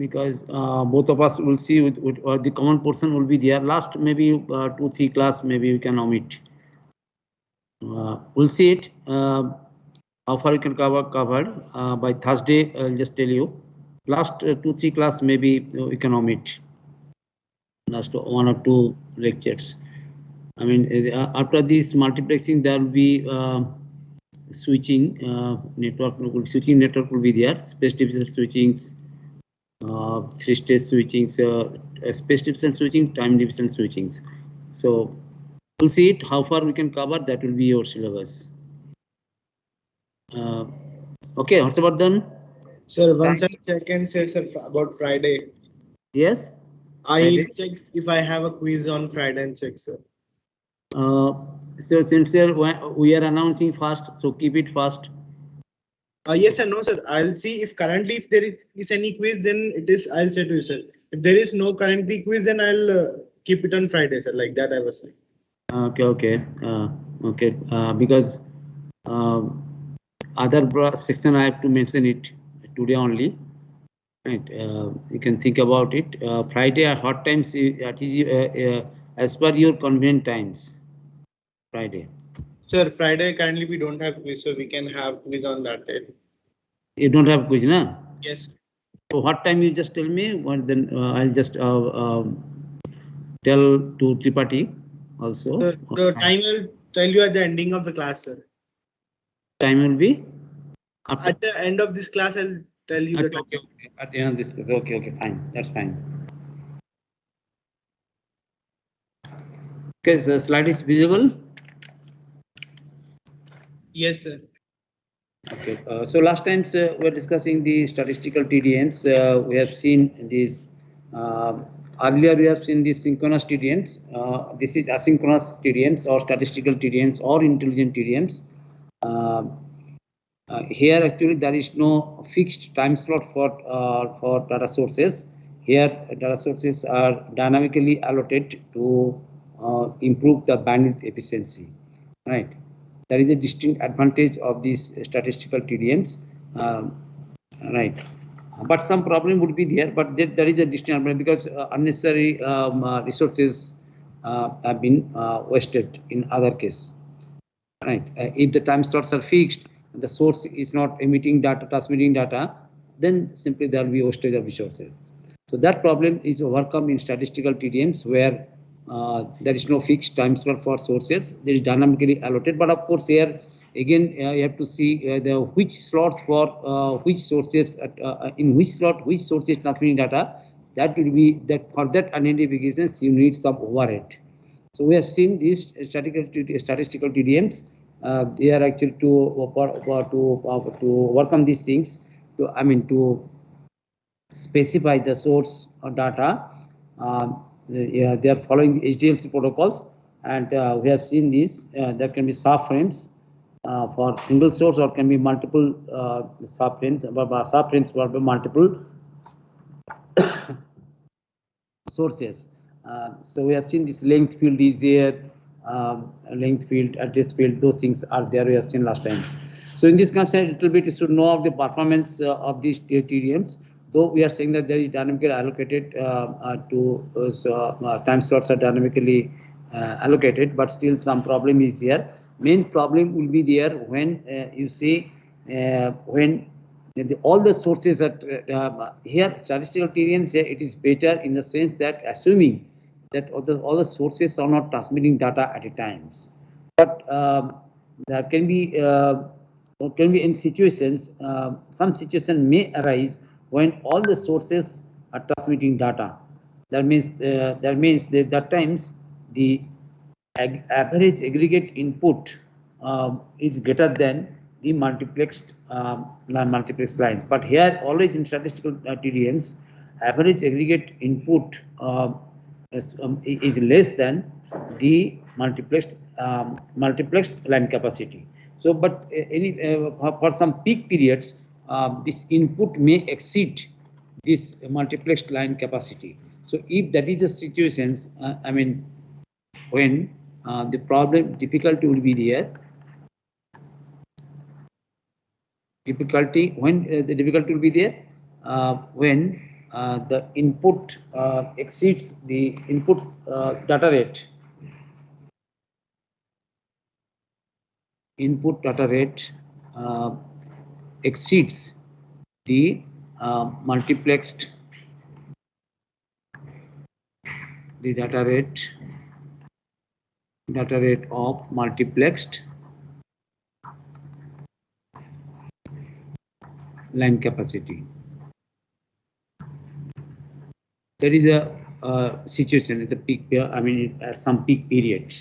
because both of us will see with the common portion will be there. Last maybe 2-3 class maybe we can omit. We'll see it. How far we can cover by Thursday. I'll just tell you. Last 2-3 class maybe we can omit. Last 1 or 2 lectures. I mean, after this multiplexing, there will be switching network. Switching network will be there. Space division switchings, 3-stage switchings, space division switching, time division switchings. So we'll see it. How far we can cover, that will be your syllabus. Okay, what's about then? Sir, once I check and say sir about Friday. Yes. I check if I have a quiz on Friday and check, sir. So since we are announcing fast, so keep it fast. Yes sir, no sir. I'll see if currently if there is any quiz, then it is. I'll say to you, sir. If there is no currently quiz, then I'll keep it on Friday, sir. Like that I was saying. Okay. Okay. Because other section I have to mention it today only. Right. You can think about it. Friday at what times? That is as per your convenient times. Friday. Sir, Friday currently we don't have quiz, so we can have quiz on that day. You don't have quiz, na? Yes. So what time you just tell me? What then I'll just tell to Tripathi also. The time I'll tell you at the ending of the class, sir. Time will be at the end of this class. I'll tell you the time. Okay. At the end of this class. Okay, fine. That's fine. Okay, so slide is visible. Yes, sir. Okay, so last times we're discussing the statistical TDMs. We have seen this earlier. We have seen these synchronous TDMs. This is asynchronous TDMs or statistical TDMs or intelligent TDMs. Here actually there is no fixed time slot for data sources. Here data sources are dynamically allocated to improve the bandwidth efficiency. Right. That is a distinct advantage of these statistical TDMs. Right. But some problem would be there, but there is a distinct advantage because unnecessary resources have been wasted in other case. Right. If the time slots are fixed, the source is not emitting data, transmitting data, then simply there will be wastage of resources. So that problem is overcome in statistical TDMs where there is no fixed time slot for sources. There is dynamically allocated, but of course here again you have to see the which slots for which sources in which slot which source is transmitting data. That will be that for that identifications you need some overhead. So we have seen these statistical TDMs. They are actually to work on these things. To specify the source of data. They are following the HDFC protocols, and we have seen this. There can be subframes for single source, or can be multiple subframes. Subframes for multiple sources. So we have seen this length field is here, length field, address field, those things are there. We have seen last time. So in this concept, a little bit you should know of the performance of these TDMs. Though we are saying that there is dynamically allocated time slots are dynamically allocated, but still some problem is here. Main problem will be there when you see when all the sources are here. Statistical TDMs, it is better in the sense that assuming that all the sources are not transmitting data at a time. But there can be in situations, some situation may arise when all the sources are transmitting data. That means that times the average aggregate input is greater than the multiplexed multiplex line. But here always in statistical TDMs, average aggregate input is less than the multiplexed line capacity. So, but for some peak periods, this input may exceed this multiplexed line capacity. So, if that is the situation, I mean, when the difficulty will be there. The difficulty will be there when the input exceeds the input data rate. Input data rate exceeds the multiplexed the data rate of multiplexed line capacity. There is a situation at the peak, I mean at some peak period.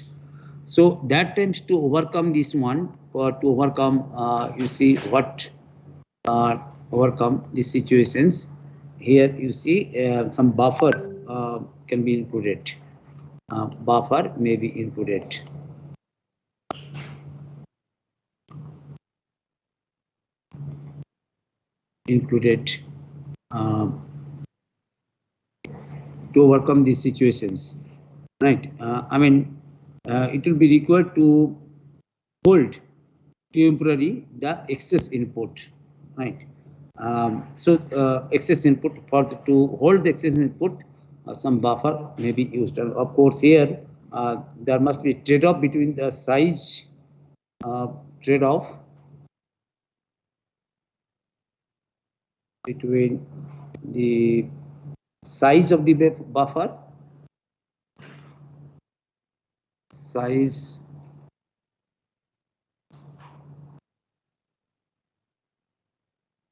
So that tends to overcome this one, or to overcome, you see what overcome these situations. Here you see some buffer can be included. Buffer may be included. To overcome these situations, right? I mean, it will be required to hold temporary the excess input, right? Excess input, to hold the excess input, some buffer may be used. And of course, here there must be trade-off between the size, between the size of the buffer, size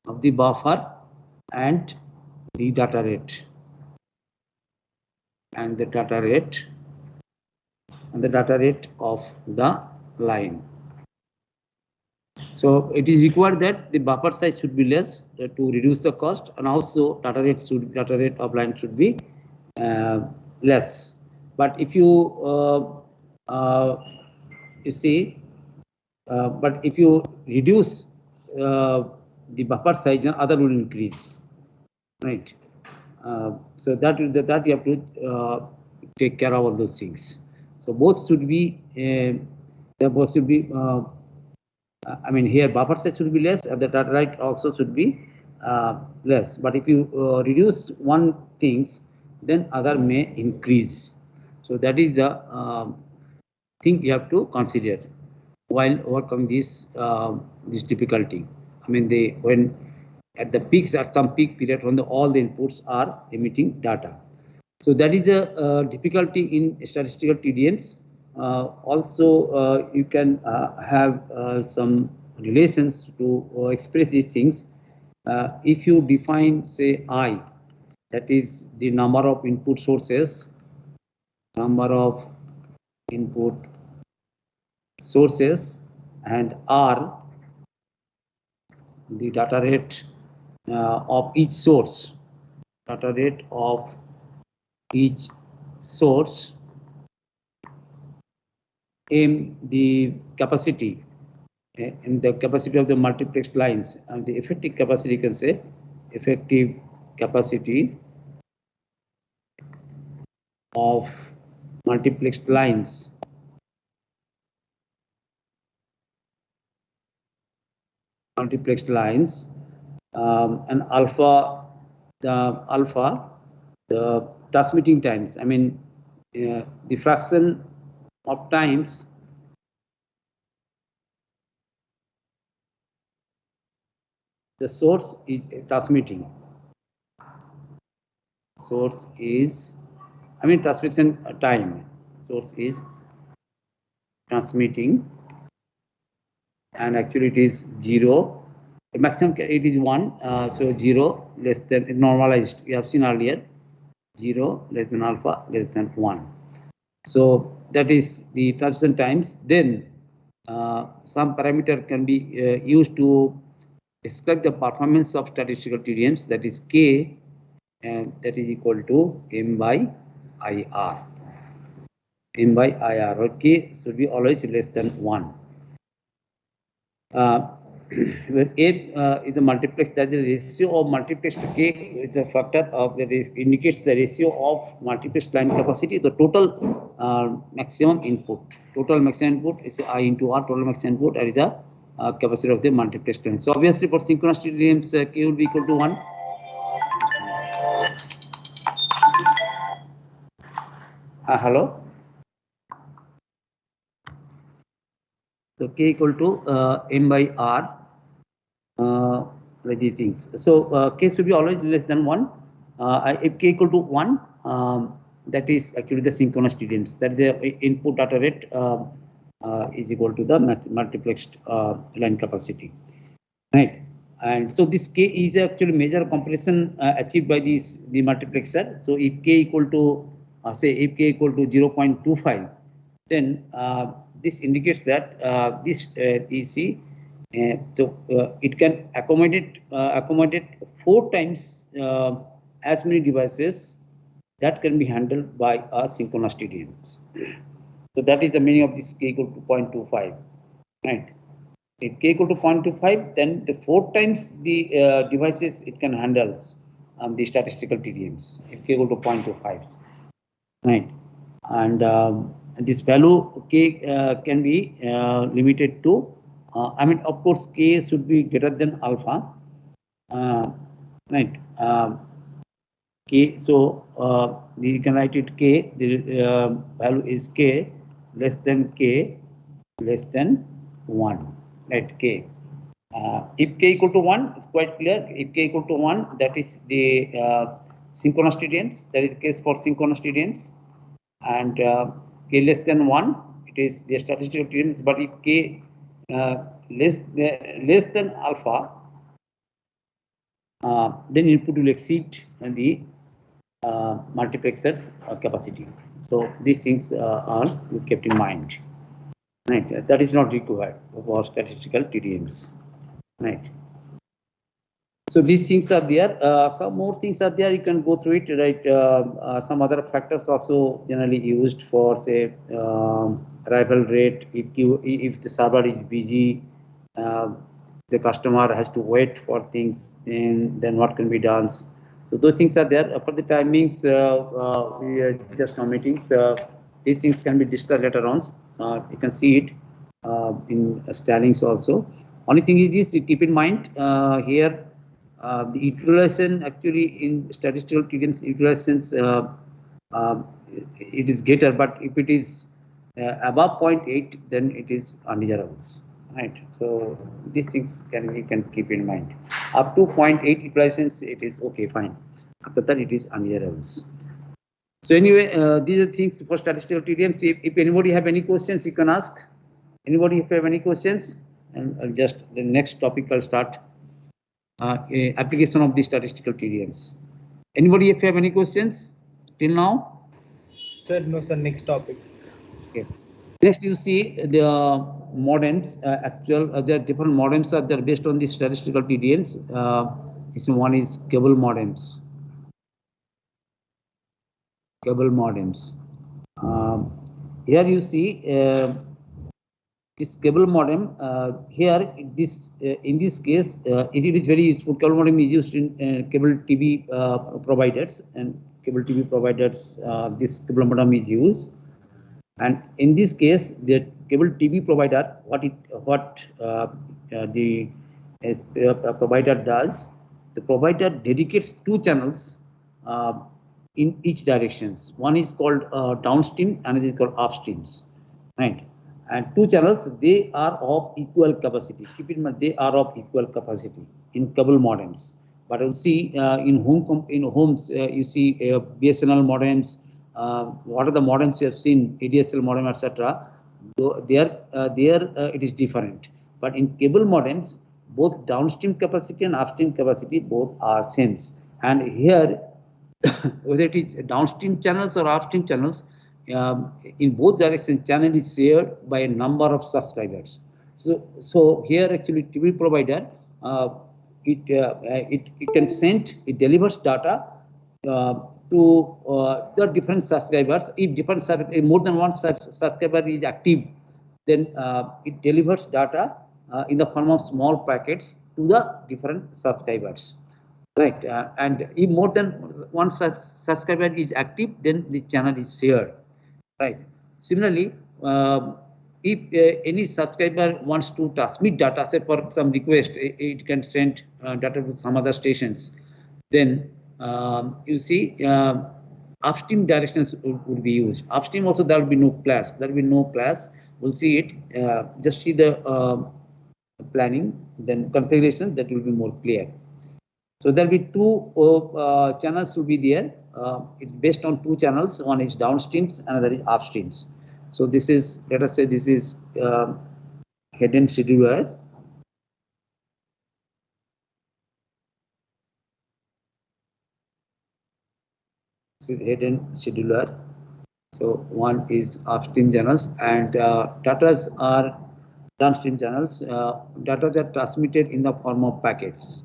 of the buffer and the data rate, and the data rate of the line. So it is required that the buffer size should be less to reduce the cost, and also data rate of line should be less. But if you see, but if you reduce the buffer size, then other will increase, right? So that you have to take care of all those things. So both should be I mean, here buffer size should be less, and the data rate also should be less. But if you reduce one things, then other may increase. So that is the thing you have to consider while overcoming this difficulty. I mean, when at the peaks, at some peak period, when all the inputs are emitting data. So that is a difficulty in statistical TDMs. Also, you can have some relations to express these things. If you define, say, I, that is the number of input sources, and R, the data rate of each source, M, the capacity, and the capacity of the multiplexed lines, and the effective capacity, you can say effective capacity of multiplexed lines, and alpha, the transmitting times. I mean, the fraction of times the source is transmitting. Transmission time. Source is transmitting, and actually it is 0. The maximum it is 1. So 0 less than normalized. We have seen earlier. 0 less than alpha less than 1. So that is the transmission times. Then some parameter can be used to describe the performance of statistical TDMs, that is K, and that is equal to M by IR. M by IR, or K should be always less than 1. When A is a multiplex, that the ratio of multiplex to K is a factor of indicates the ratio of multiplex line capacity, the total maximum input. Total maximum input is I into R, total maximum input, that is the capacity of the multiplex line. So obviously for synchronous TDMs, K will be equal to 1. Hello. So K equal to M by R. Like these things. So K should be always less than 1. If K equal to 1, that is actually the synchronous TDMs. That is the input data rate is equal to the multiplexed line capacity. Right. And so this K is actually major compression achieved by the multiplexer. So if K equal to say if K equal to 0.25, then this indicates that this EC it can accommodate 4 times as many devices that can be handled by a synchronous TDMs. So that is the meaning of this K equal to 0.25, right? If K equal to 0.25, then the 4 times the devices it can handle the statistical TDMs. If K equal to 0.25, right? And this value K can be limited to, I mean, of course, K should be greater than alpha, right? K, so you can write it K, the value is K less than K less than 1, right? K. If K equal to 1, it's quite clear. If K equal to 1, that is the synchronous TDMs. That is the case for synchronous TDMs. And K less than 1, it is the statistical TDMs. But if K less than alpha, then input will exceed the multiplexer's capacity. So these things are kept in mind. Right, that is not required for statistical TDMs. Right. So these things are there. Some more things are there. You can go through it. Right. Some other factors also generally used for, say, arrival rate. If the server is busy, the customer has to wait for things. Then what can be done? So those things are there. For the timings, we are just omitting. These things can be discussed later on. You can see it in Stallings also. Only thing is this: you keep in mind here. The utilization actually in statistical TDMs utilizations it is greater, but if it is above 0.8, then it is undesirables, right? So these things we can keep in mind. Up to 0.8 utilizations, it is okay, fine. After that, it is undesirables. So anyway, these are things for statistical TDMs. If anybody have any questions, you can ask. Anybody if you have any questions, and I'll just the next topic I'll start. Application of the statistical TDMs. Anybody if you have any questions till now? Sir, no sir, next topic. Okay. Next you see the modems, there are different modems are there based on the statistical TDMs. This one is cable modems. Cable modems. Here you see this cable modem. Here in this case it is very useful. Cable modem is used in cable TV providers, and cable TV providers this cable modem is used. And in this case, the cable TV provider, what the provider does, the provider dedicates 2 channels in each directions. One is called downstream, and another is called upstreams, right? And 2 channels, they are of equal capacity. Keep in mind, they are of equal capacity in cable modems. But you'll see in homes, you see BSNL modems. What are the modems you have seen, ADSL modem, etc. There it is different. But in cable modems, both downstream capacity and upstream capacity both are same. And here, whether it is downstream channels or upstream channels, in both directions, channel is shared by a number of subscribers. So here actually TV provider it can send, it delivers data to the different subscribers. If more than one subscriber is active, then it delivers data in the form of small packets to the different subscribers, right? And if more than one subscriber is active, then the channel is shared, right? Similarly, if any subscriber wants to transmit data, say for some request, it can send data to some other stations. Then you see upstream directions would be used. Upstream also there will be no class. There will be no class. We'll see it. Just see the planning, then configuration. That will be more clear. So there will be two channels will be there. It's based on two channels. One is downstreams, another is upstreams. So this is, let us say, this is hidden scheduler. This is hidden scheduler. So one is upstream channels, and datas are downstream channels. Data are transmitted in the form of packets.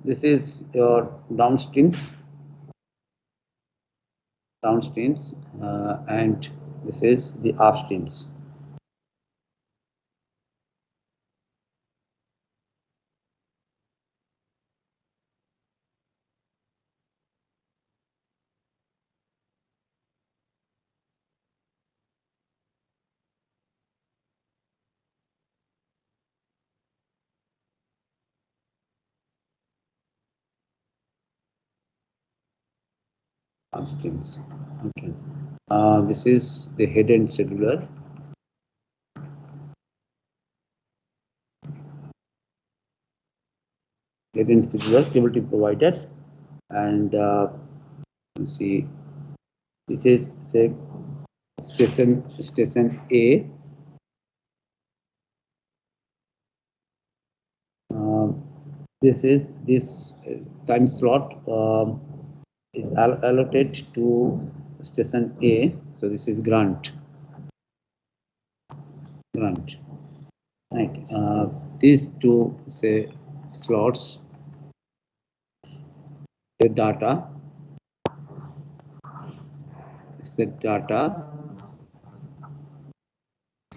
This is your downstreams, and this is the upstreams. Upstreams. Okay. This is the hidden scheduler. Hidden scheduler cable providers, and you see, this is say station A. This time slot is allotted to station A. So this is grant. Right. These two say slots, the data is the data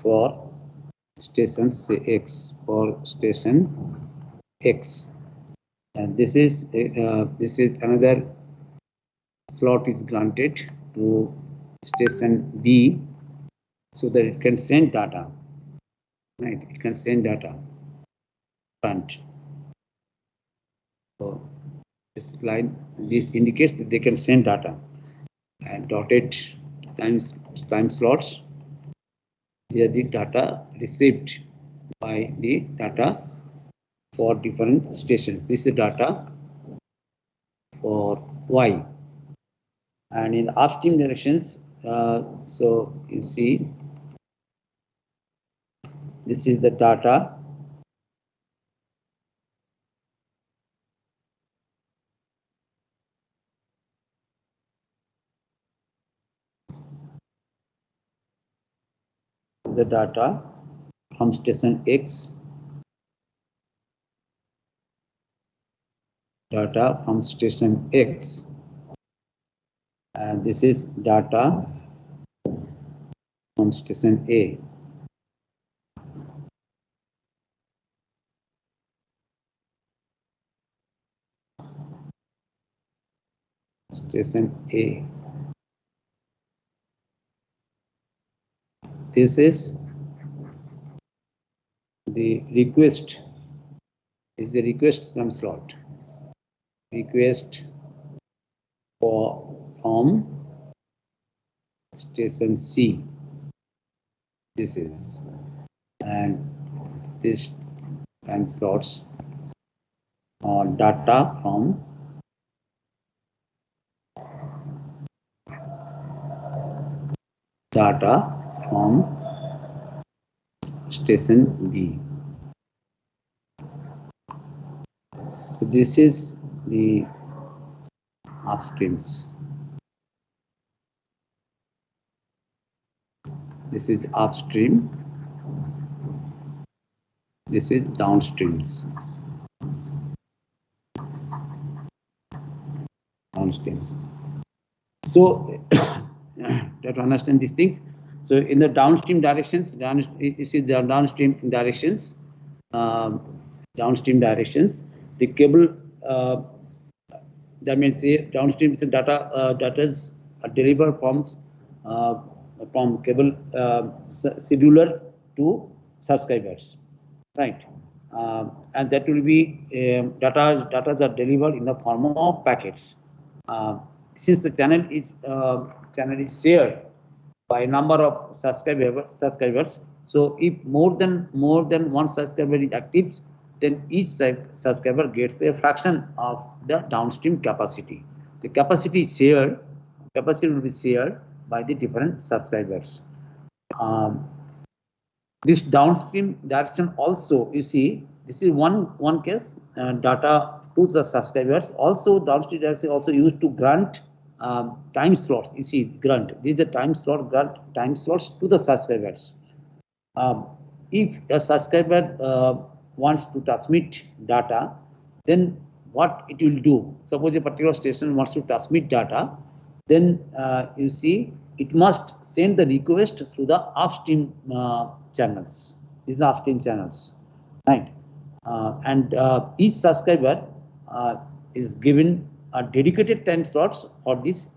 for station say X, for station X, and this is another slot is granted to station B so that it can send data. Right, it can send data. Front. So this line, this indicates that they can send data, and dotted time slots. Here the data received by the data for different stations. This is data for Y, and in upstream directions. So you see, this is the data from station X, data from station X, and this is data from station A. Station A. This is the request. Is the request time slot. Request from station C. This is, and this time slots on data from station B. So this is the upstreams. This is upstream. This is downstreams. So to understand these things, so in the downstream directions, you see the downstream directions. downstream directions. The cable, that means downstream data are delivered from cable scheduler to subscribers, right? And that will be data are delivered in the form of packets. Since the channel is shared by a number of subscribers, so if more than one subscriber is active, then each subscriber gets a fraction of the downstream capacity. The capacity will be shared by the different subscribers. This downstream direction also, you see, this is one case, data to the subscribers. Also, downstream direction also used to grant time slots. You see, grant. These are time slots to the subscribers. If a subscriber wants to transmit data, then what it will do? Suppose a particular station wants to transmit data, then you see it must send the request through the upstream channels. These are upstream channels, right? And each subscriber is given a dedicated time slots for this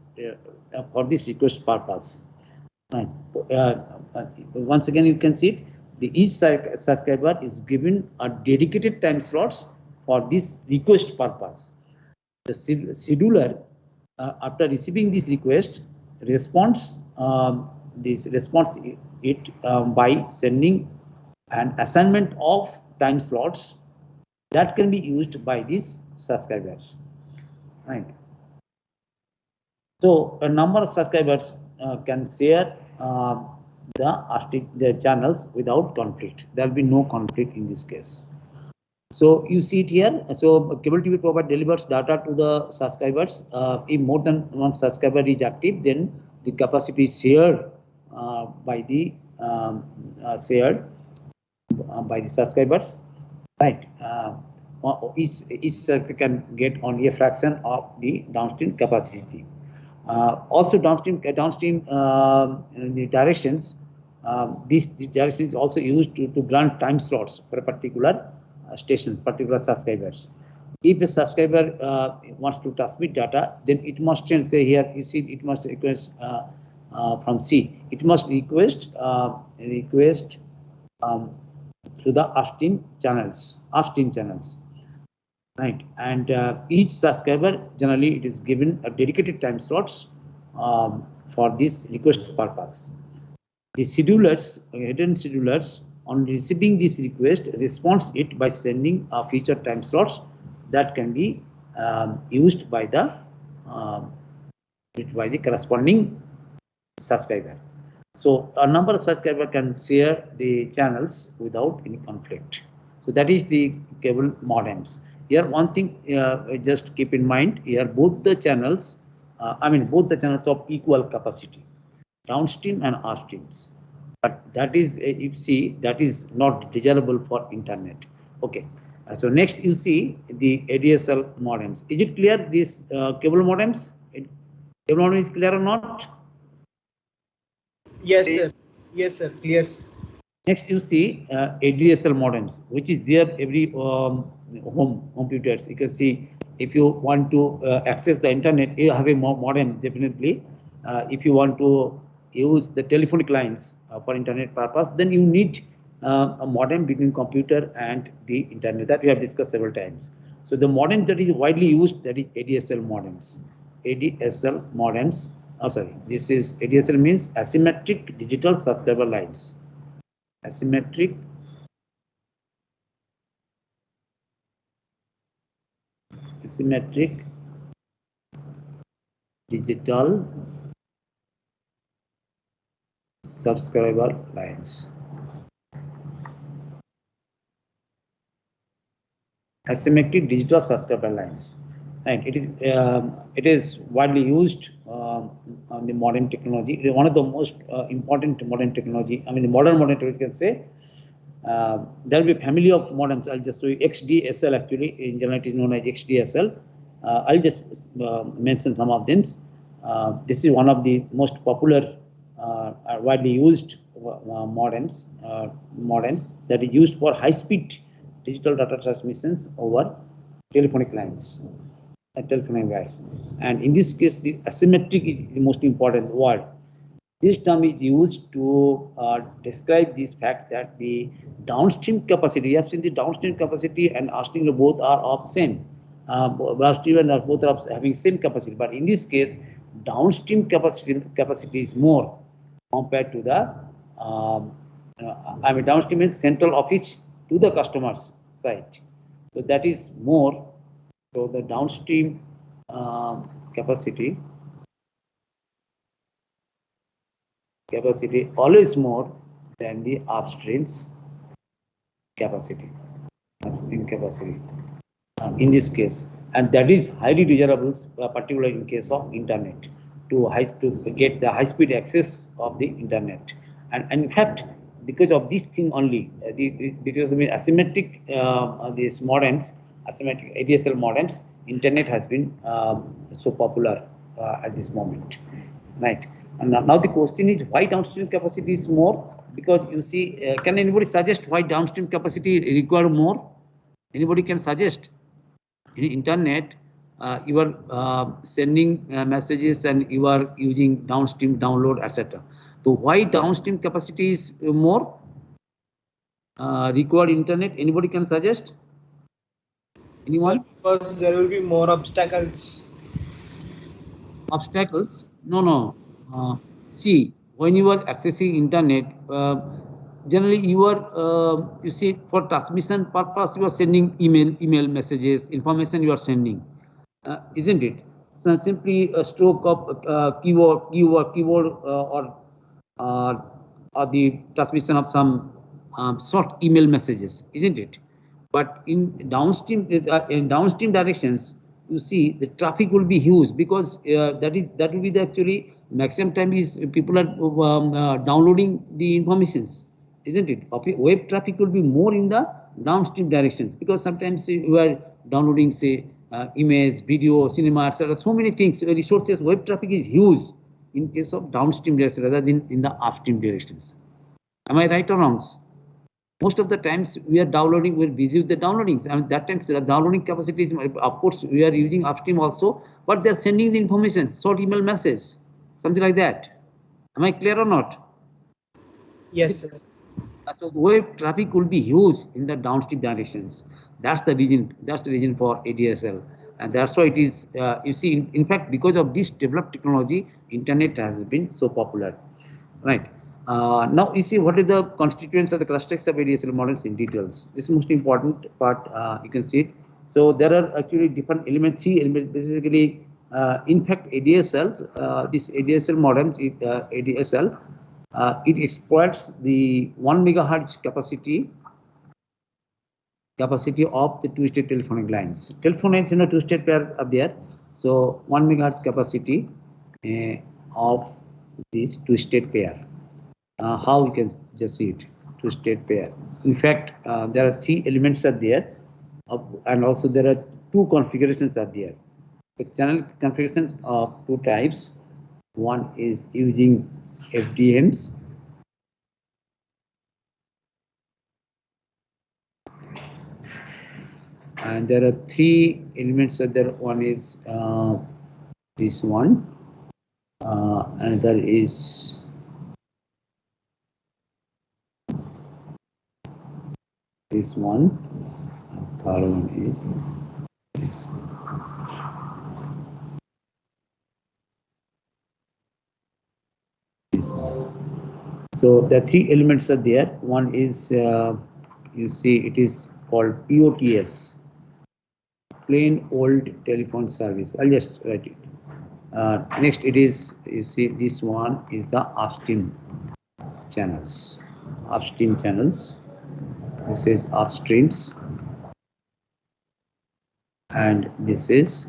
request purpose. Right. Once again, you can see it. Each subscriber is given a dedicated time slots for this request purpose. The scheduler, after receiving this request, responds it by sending an assignment of time slots that can be used by these subscribers, right? So a number of subscribers can share the channels without conflict. There will be no conflict in this case. So you see it here. So cable TV provider delivers data to the subscribers. If more than one subscriber is active, then the capacity is shared by the subscribers, right? Each subscriber can get only a fraction of the downstream capacity. Also, downstream the directions. This direction is also used to grant time slots for a particular station, particular subscribers. If a subscriber wants to transmit data, then it must change. Say here, you see, it must request from C. It must request to the upstream channels. Right, and each subscriber generally it is given a dedicated time slots for this request purpose. The schedulers, hidden schedulers, on receiving this request, responds it by sending a future time slots that can be used by the corresponding subscriber. So a number of subscribers can share the channels without any conflict. So that is the cable modems. Here, one thing just keep in mind here, both the channels, both the channels of equal capacity, downstream and upstreams. But that is, you see, that is not desirable for internet. Okay. So next you see the ADSL modems. Is it clear? These cable modems? Cable modem is clear or not? Yes, sir. Yes, sir. Clear. Next, you see ADSL modems, which is there every home computers. You can see if you want to access the internet, you have a modem definitely. If you want to use the telephonic lines for internet purpose, then you need a modem between computer and the internet. That we have discussed several times. So the modem that is widely used, that is ADSL modems. ADSL modems. Oh, sorry. This is ADSL means asymmetric digital subscriber lines. Asymmetric digital subscriber lines. Asymmetric digital subscriber lines. And it is widely used on the modern technology. One of the most important modern technology. I mean, the modern technology, you can say. There will be a family of modems. I'll just show you XDSL. Actually, in general, it is known as XDSL. I'll just mention some of them. This is one of the most popular, widely used modems that is used for high-speed digital data transmissions over telephonic lines. Telephonic lines. And in this case, the asymmetric is the most important word. This term is used to describe this fact that the downstream capacity, you have seen the downstream capacity and upstream both are of same. Downstream and both are having same capacity, but in this case, downstream capacity is more compared to the downstream is central office to the customer's side. So that is more. So the downstream capacity always more than the upstream's capacity. In this case, and that is highly desirable, particularly in case of internet, to get the high-speed access of the internet. And in fact, because of this thing only, because of the asymmetric these modems, asymmetric ADSL modems, internet has been so popular at this moment, right? And now the question is why downstream capacity is more? Because you see, can anybody suggest why downstream capacity require more? Anybody can suggest? In internet, you are sending messages and you are using downstream download, etc. So why downstream capacity is more required internet? Anybody can suggest? Anyone? Sir, because there will be more obstacles. Obstacles? No. See, when you are accessing internet, generally you are you see, for transmission purpose you are sending email messages, information you are sending, isn't it? So simply a stroke of keyboard or the transmission of some short email messages, isn't it? But in downstream directions, you see the traffic will be huge, because that will be the actually maximum time is people are downloading the informations, isn't it? Web traffic will be more in the downstream directions, because sometimes you are downloading, say, image, video, cinema, etc. So many things, resources. Web traffic is huge in case of downstream directions rather than in the upstream directions. Am I right or wrong? Most of the times we are downloading, we're busy with the downloadings. I mean, that times the downloading capacity is, of course, we are using upstream also, but they're sending the information, short email message, something like that. Am I clear or not? Yes, sir. So the web traffic will be huge in the downstream directions. That's the reason. That's the reason for ADSL, and that's why it is. You see, in fact, because of this developed technology, internet has been so popular, right? Now you see what is the constituents of the clusters of ADSL models in details. This is most important part. You can see it. So there are actually different elements. Three elements basically. In fact, ADSL, this ADSL modems, ADSL. It exploits the 1 megahertz capacity of the two-state telephonic lines. Telephone lines, two-state pair are there. So 1 megahertz capacity of this two-state pair. How you can just see it, two-state pair. In fact, there are three elements are there, and also there are two configurations are there. The channel configurations of two types. One is using FDMs. And there are three elements that there. One is this one, another is this one, third one is this one. So the three elements are there. One is you see it is called POTS, plain old telephone service. I'll just write it. Next it is, you see, this one is the upstream channels. Upstream channels. This is upstreams, and this is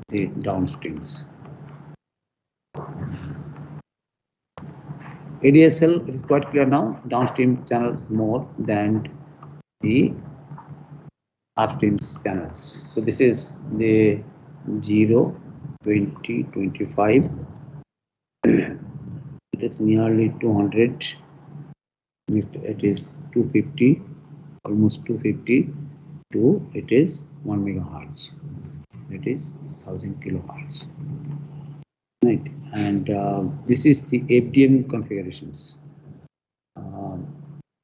the downstreams. ADSL, it is quite clear now, downstream channels more than the upstream channels. So this is the 0, 20, 25. It is nearly 200. It is 250, almost 250. to it is 1 megahertz. It is 1000 kilohertz. Right, and this is the FDM configurations.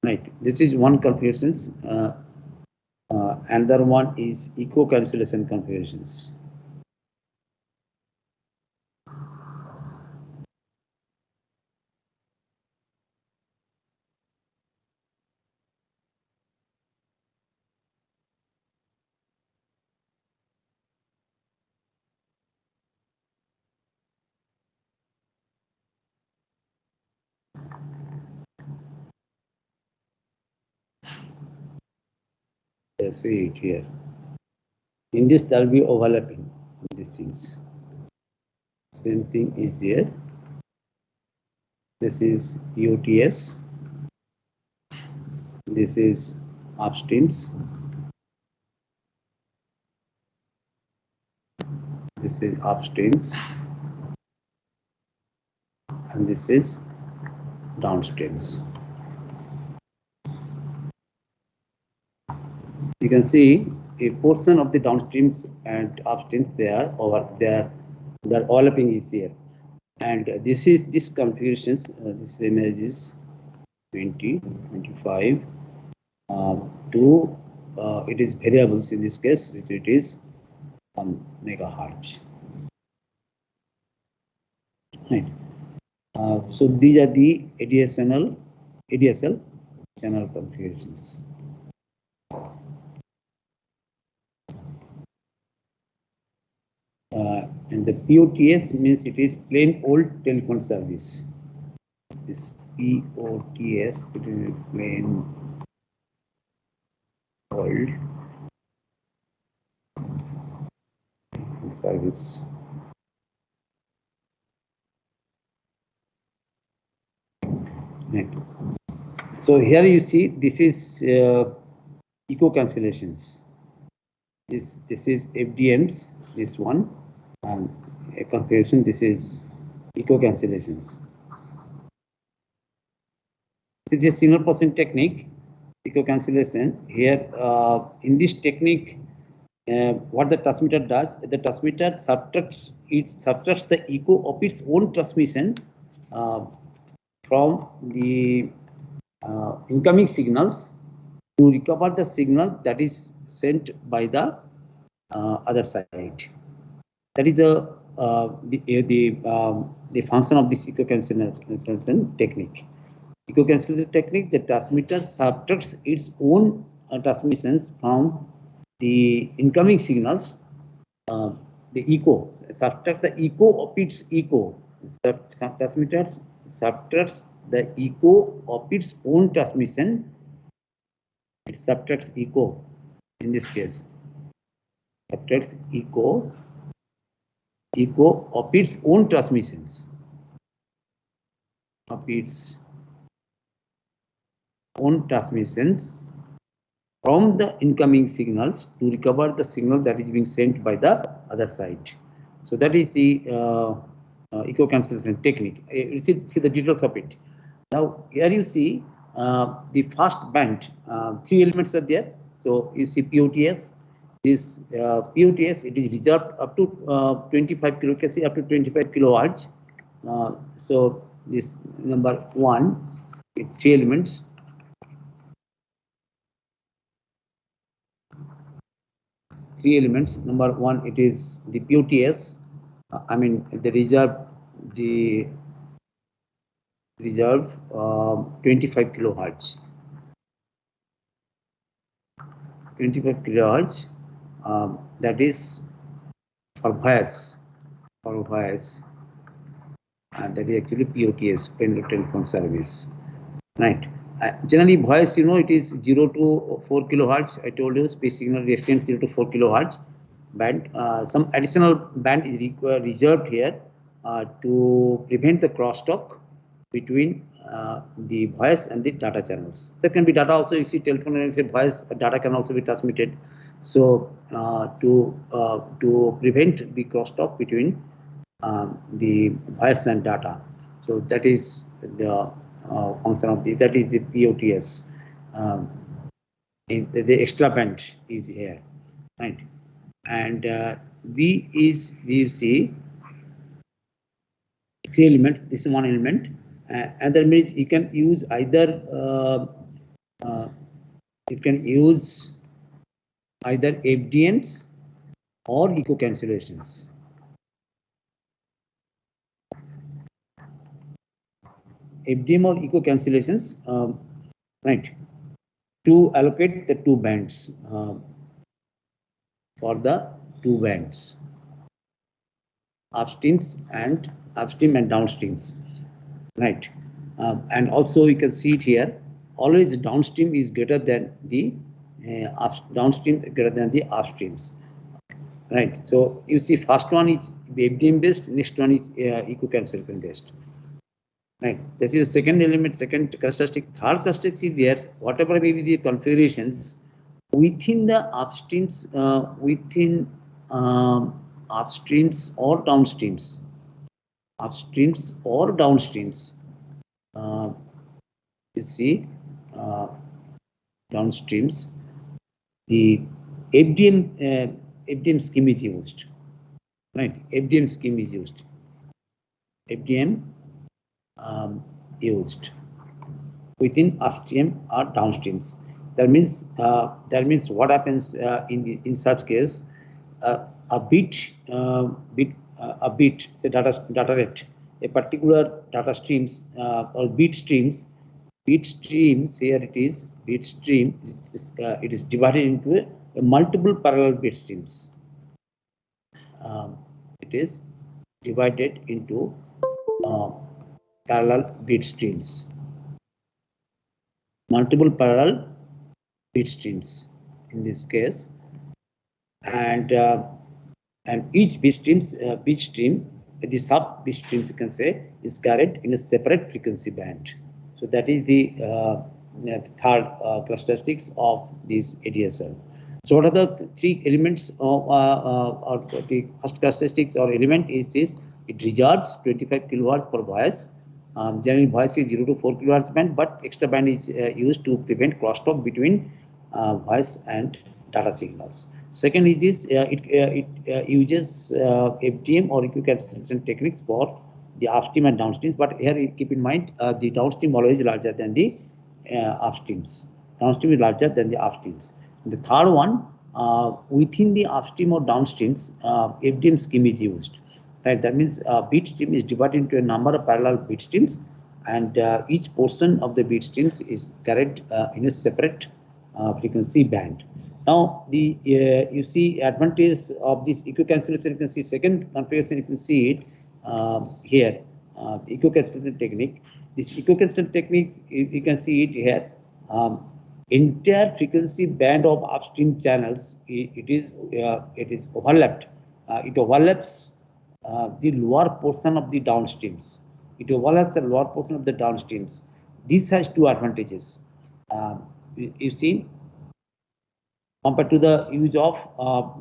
Right, this is one configurations. Another one is echo cancellation configurations. Let's see it here. In this, there will be overlapping of these things. Same thing is here. This is UTS. This is upstreams. This is upstreams. And this is downstreams. You can see a portion of the downstreams and upstreams there over there. The overlapping is here. And this is this configurations. This image is 20, 25 to it is variables in this case, which it is 1 megahertz. Right. So these are the ADSL channel configurations. And the POTS means it is plain old telephone service. This POTS, it is plain old service. Right. So here you see this is echo cancellations. This is FDMs. This one and a configuration. This is echo cancellations. This is a single person technique, echo cancellation. Here in this technique, what the transmitter does, the transmitter subtracts the echo of its own transmission from the incoming signals to recover the signal that is sent by the other side. That is the function of this echo cancellation technique. Echo cancellation technique, the transmitter subtracts its own transmissions from the incoming signals. The echo subtracts the echo of its echo. Transmitter subtracts the echo of its own transmission. It subtracts echo in this case. Subtracts echo of its own transmissions. Of its own transmissions from the incoming signals to recover the signal that is being sent by the other side. So that is the echo cancellation technique. You see the details of it. Now here you see the first band. 3 elements are there. So you see POTS. This POTS, it is reserved up to 25 kilo. You can see up to 25 kilohertz. So this number 1 with 3 elements. Three elements. Number 1, it is the POTS. I mean the reserve 25 kilohertz. 25 kilohertz. That is for voice. And that is actually POTS, plain old telephone service. Right. Generally, voice, it is 0 to 4 kilohertz. I told you, space signal resistance 0 to 4 kilohertz band. Some additional band is reserved here to prevent the crosstalk between the voice and the data channels. There can be data also. You see, telephone and voice data can also be transmitted. So to prevent the crosstalk between the voice and data. So that is the function of that is the POTS. The extra band is here, right? And V is, you see, three elements. This is one element, and that means you can use either FDMs or echo cancellations. FDM or echo cancellations, right, to allocate the two bands for the two bands, upstream and downstreams, right? And also you can see it here. Always downstream is greater than the downstream greater than the upstreams, right? So you see, first one is FDM based, next one is echo cancellation based. Right. This is the second element, second characteristic. Third characteristic is there, whatever may be the configurations within the upstreams, upstreams or downstreams, you see, downstreams, the FDM scheme is used, right? FDM scheme is used. FDM used within upstream or downstreams. That means what happens in such case, a bit, say data rate, a particular data streams or bit streams. Here it is bit stream. It is divided into a multiple parallel bit streams. It is divided into parallel bit streams, multiple parallel bit streams in this case, and each bit stream, the sub bit streams, you can say, is carried in a separate frequency band. So that is the third characteristics of this ADSL. So what are the three elements of or the first characteristics or element is this? It reserves 25 kilohertz for voice. Generally, voice is 0 to 4 kilohertz band, but extra band is used to prevent crosstalk between voice and data signals. Second is this, it uses FDM or echo cancellation techniques for the upstream and downstreams, but here keep in mind the downstream always larger than the upstreams. Downstream is larger than the upstreams. The third one, within the upstream or downstreams, FDM scheme is used. Right, that means bit stream is divided into a number of parallel bit streams, and each portion of the bit streams is carried in a separate frequency band. Now, the you see advantage of this echo cancellation. You can see second configuration. You can see it here. The echo cancellation technique. This echo cancellation technique, you can see it here. Entire frequency band of upstream channels. It is overlapped. It overlaps the lower portion of the downstreams. It overlaps the lower portion of the downstreams. This has two advantages. You see, compared to the use of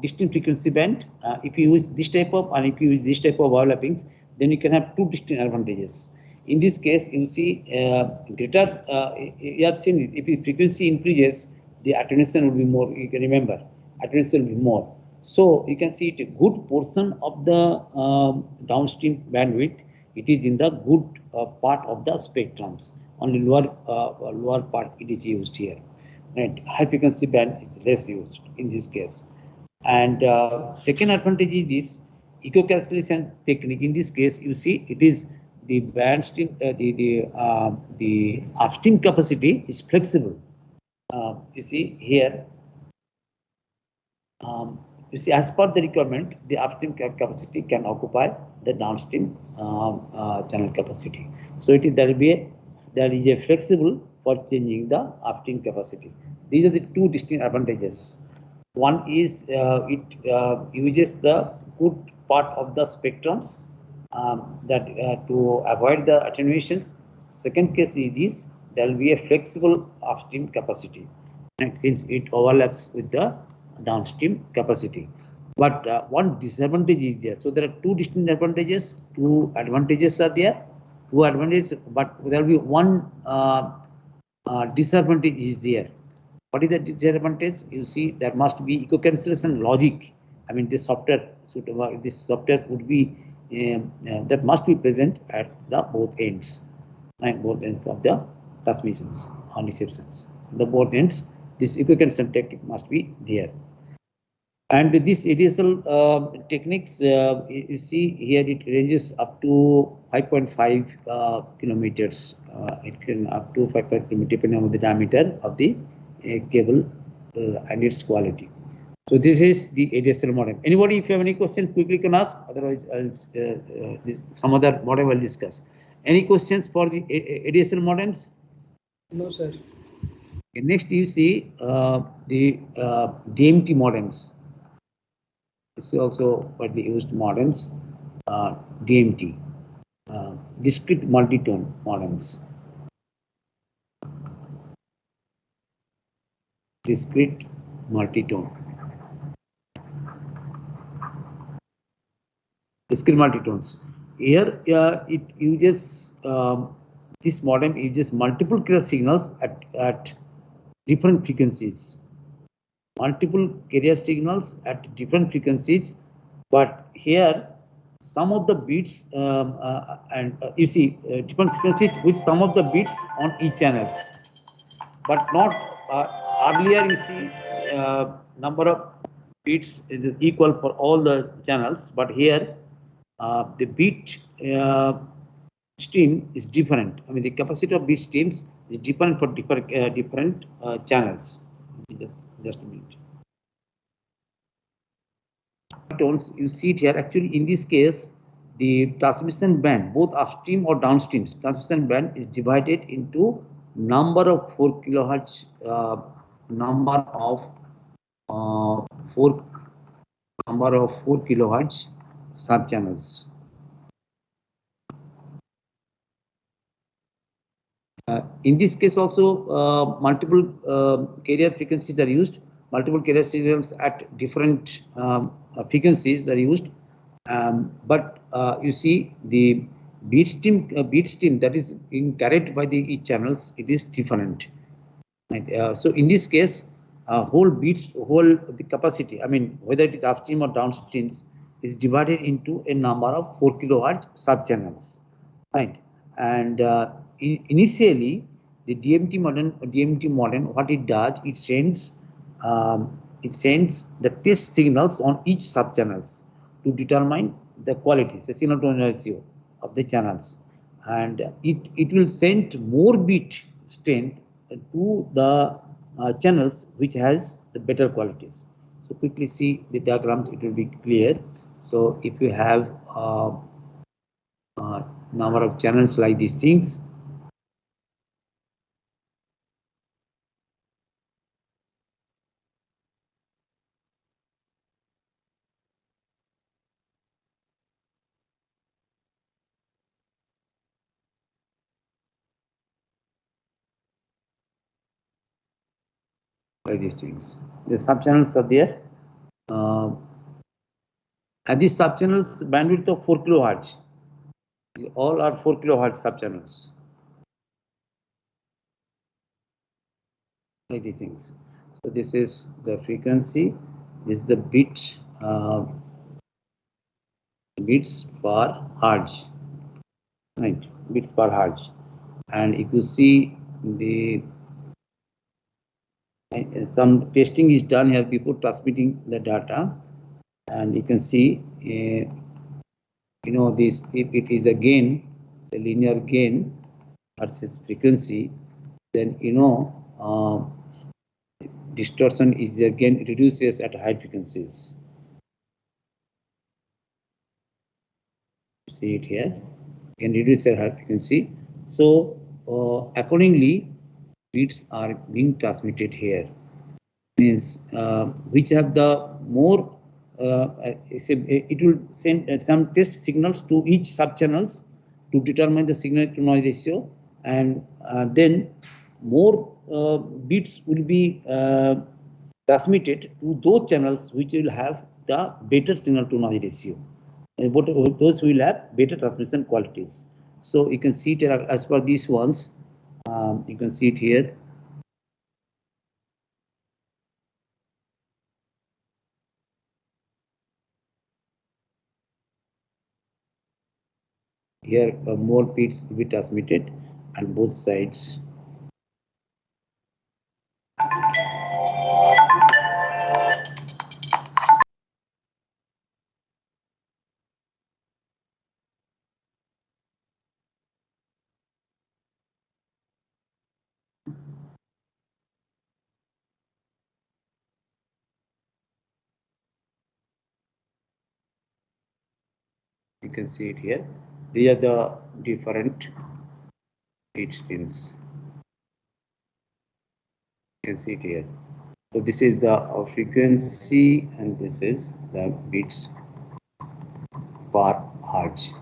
distinct frequency band, if you use this type of and if you use this type of overlappings, then you can have two distinct advantages. In this case, you see greater. You have seen if the frequency increases, the attenuation will be more. You can remember, attenuation will be more. So you can see it, a good portion of the downstream bandwidth, it is in the good part of the spectrums. Only lower part it is used here. Right, high frequency band is less used in this case. And second advantage is this echo cancellation technique. In this case, you see it is the band stream, the upstream capacity is flexible. You see here. You see, as per the requirement, the upstream capacity can occupy the downstream channel capacity. So it is there is a flexible for changing the upstream capacity. These are the two distinct advantages. One is it uses the good part of the spectrums that to avoid the attenuations. Second case is this, there will be a flexible upstream capacity, and since it overlaps with the downstream capacity. But one disadvantage is there. So there are two distinct advantages. Two advantages are there. Two advantages, but there will be one disadvantage is there. What is the disadvantage? You see, there must be echo cancellation logic. I mean, this software would be that must be present at the both ends, and both ends of the transmissions and receptions. The both ends, this echo cancellation technique must be there. And this ADSL techniques, you see here, it ranges up to 5.5 kilometers. It can up to 5.5 kilometers depending on the diameter of the cable and its quality. So this is the ADSL modem. Anybody, if you have any questions, quickly can ask. Otherwise, some other modem will discuss. Any questions for the ADSL modems? No, sir. Okay, next, you see the DMT modems. This is also widely used modems, DMT, discrete multitone modems. Discrete multitone. Discrete multitones. Here, it uses this modem uses multiple carrier signals at different frequencies. Multiple carrier signals at different frequencies, but here some of the bits you see different frequencies with some of the bits on each channels, but not earlier you see number of bits is equal for all the channels, but here the bit stream is different. I mean, the capacity of bit streams is different for different channels. Just a minute. Tones, you see it here. Actually, in this case, the transmission band, both upstream or downstream, transmission band is divided into number of 4 kilohertz, number of 4 kilohertz sub channels. In this case also, multiple carrier frequencies are used. Multiple carrier signals at different frequencies are used, but you see the beat stream that is being carried by the each channels, it is different. Right? So in this case, the capacity, I mean, whether it is upstream or downstreams, is divided into a number of 4 kilohertz sub channels, right? And initially, the DMT modem, what it does, it sends the test signals on each sub channels to determine the quality, the signal to noise ratio of the channels, and it will send more bit strength to the channels which has the better qualities. So quickly see the diagrams, it will be clear. So if you have number of channels like these things, the sub channels are there, and these sub channels bandwidth of 4 kilohertz. All are 4 kilohertz sub channels. Like these things. So this is the frequency. This is the bits per hertz. Right, bits per hertz. And if you see the some testing is done here before transmitting the data, and you can see this, if it is a gain, the linear gain versus frequency, then distortion is again reduces at high frequencies. See it here, can reduce at high frequency. So accordingly, bits are being transmitted here. Means which have the more it will send some test signals to each sub channels to determine the signal to noise ratio, and then more bits will be transmitted to those channels which will have the better signal to noise ratio. But those will have better transmission qualities. So you can see it as per these ones. You can see it here. Here more bits will be transmitted on both sides. You can see it here. These are the different bit streams. You can see it here. So this is the frequency and this is the bits per hertz.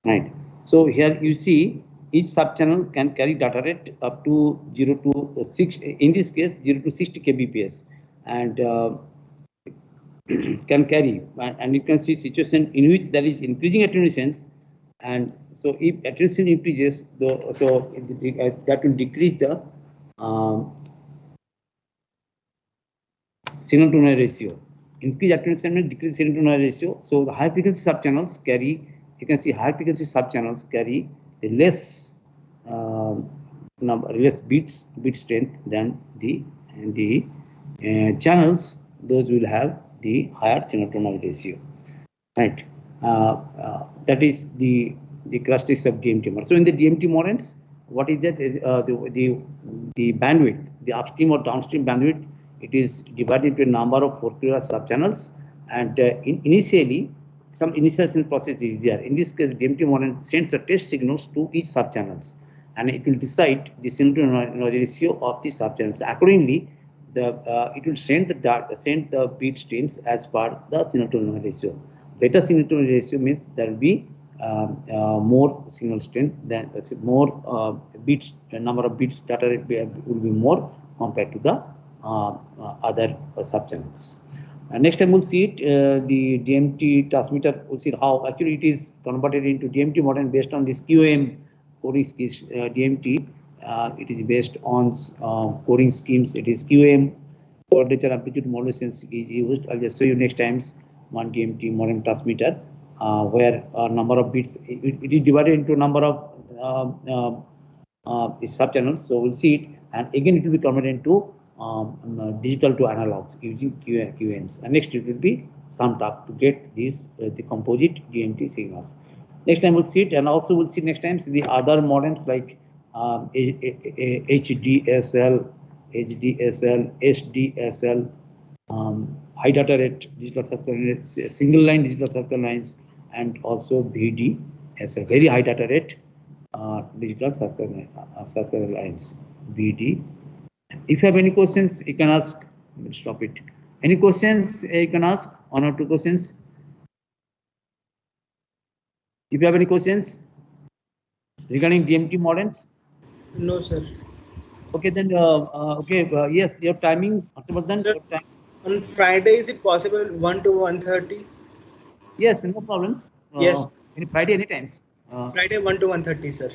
Right. So here you see each subchannel can carry data rate up to 0 to 6. In this case, 0 to 60 kbps, and can carry. And you can see situation in which there is increasing attenuations, and so if attenuation increases, that will decrease the signal to noise ratio. Increase attenuation means decrease signal to noise ratio. So the high frequency subchannels carry. You can see high frequency subchannels carry the less less bit strength than the channels. Those will have the higher signal to noise ratio. Right. That is the characteristics of DMT model. So in the DMT models, what is that? The bandwidth, the upstream or downstream bandwidth, it is divided into a number of four-pillar subchannels, and initially some initiation process is there. In this case, DMT model sends the test signals to each subchannels, and it will decide the signal to noise ratio of the subchannels. Accordingly, it will send the bit streams as per the signal to noise ratio. Better signal to noise ratio means there will be more signal strength, than more bits. The number of bits data rate will be more compared to the other subchannels. Next time we'll see it, the DMT transmitter. We'll see how actually it is converted into DMT model based on this QAM coding schemes. DMT it is based on coding schemes. It is QAM, quadrature amplitude modulation is used. I'll just show you next times one DMT modem transmitter where a number of bits. It is divided into a number of subchannels. So we'll see it, and again it will be converted into digital to analog using QAMs, and next it will be summed up to get these the composite DMT signals. Next time we'll see it, and also we'll see next time the other modems like HDSL, SDSL, high data rate digital circle lines, single line digital circle lines, and also VDSL, very high data rate digital circle lines, VD. If you have any questions, you can ask. We'll stop it. Any questions you can ask? One or two questions. If you have any questions regarding DMT modems? No, sir. Okay, then. Yes, your timing. Sir, on Friday, is it possible 1 to 1:30? Yes, no problem. Yes. Any Friday, any times. Friday 1 to 1:30, sir.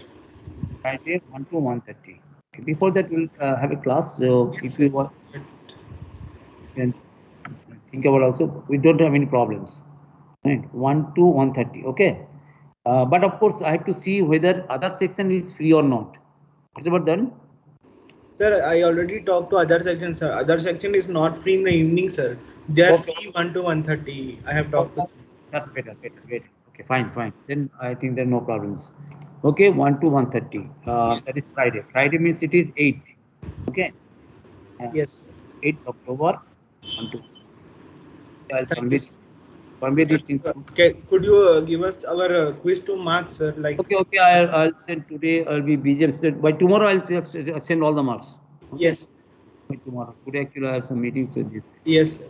Friday 1 to 1:30. Okay, before that, we'll have a class. So Yes, if you want, you can think about also. We don't have any problems. Right, 1 to 1:30. Okay. But of course, I have to see whether other section is free or not. What's about done? Sir, I already talked to other section, sir. Other section is not free in the evening, sir. They are free 1 to 1:30. I have talked to them. That's better. Okay, fine. Then I think there are no problems. Okay, 1 to 1:30. Yes. That is Friday. Friday means it is 8th. Okay. Yes. 8th October. 1 to. I'll Thank you, sir. convey these things. Okay, could you give us our quiz to marks, sir? Like. Okay. I'll send today. I'll be busy. By tomorrow, I'll send all the marks. Okay? Yes. By tomorrow. Today, actually, I have some meetings with this. Yes, sir.